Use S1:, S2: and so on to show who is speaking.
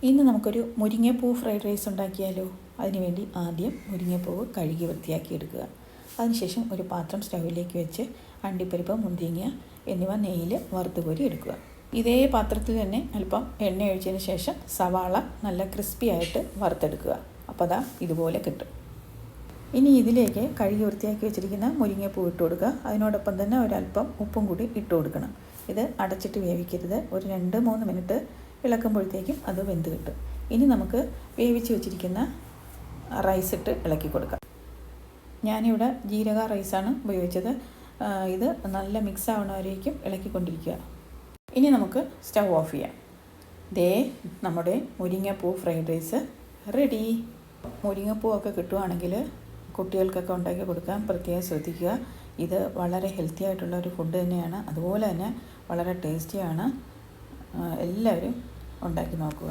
S1: ഇന്ന് നമുക്കൊരു മുരിങ്ങപ്പൂ fried rice ഉണ്ടാക്കിയാലോ. അതിനുവേണ്ടി ആദ്യം മുരിങ്ങപ്പൂവ് കഴുകി വൃത്തിയാക്കി എടുക്കുക. അതിനുശേഷം ഒരു പാത്രം സ്റ്റൗവിലേക്ക് വെച്ച് അണ്ടിപ്പരിപ്പ്, മുന്തിരിങ്ങ എന്നിവ നെയ്യിൽ വറുത്ത് കോരി എടുക്കുക. ഇതേ പാത്രത്തിൽ തന്നെ അല്പം എണ്ണ ഒഴിച്ചതിന് ശേഷം സവാള നല്ല ക്രിസ്പി ആയിട്ട് വറുത്തെടുക്കുക. അപ്പോൾ അതാ ഇതുപോലെ കിട്ടും. ഇനി ഇതിലേക്ക് കഴുകി വൃത്തിയാക്കി വെച്ചിരിക്കുന്ന മുരിങ്ങപ്പൂ ഇട്ട് കൊടുക്കുക. അതിനോടൊപ്പം തന്നെ ഒരല്പം ഉപ്പും കൂടി ഇട്ട് കൊടുക്കണം. ഇത് അടച്ചിട്ട് വേവിക്കരുത്. ഒരു 2-3 മിനിറ്റ് ഇളക്കുമ്പോഴത്തേക്കും അത് വെന്ത് കിട്ടും. ഇനി നമുക്ക് വേവിച്ച് വെച്ചിരിക്കുന്ന റൈസ് ഇട്ട് ഇളക്കി കൊടുക്കാം. ഞാനിവിടെ ജീരക റൈസാണ് ഉപയോഗിച്ചത്. ഇത് നല്ല മിക്സ് ആവണവരേക്കും ഇളക്കിക്കൊണ്ടിരിക്കുക. ഇനി നമുക്ക് സ്റ്റൗ ഓഫ് ചെയ്യാം. ദേ നമ്മുടെ മുരിങ്ങപ്പൂ ഫ്രൈഡ് റൈസ് റെഡി. മുരിങ്ങപ്പൂവൊക്കെ കിട്ടുവാണെങ്കിൽ കുട്ടികൾക്കൊക്കെ ഉണ്ടാക്കി കൊടുക്കാൻ പ്രത്യേകം ശ്രദ്ധിക്കുക. ഇത് വളരെ ഹെൽത്തി ആയിട്ടുള്ള ഒരു ഫുഡ് തന്നെയാണ്. അതുപോലെ തന്നെ വളരെ ടേസ്റ്റിയാണ്. എല്ലാവരും ഉണ്ടാക്കി നോക്കുക.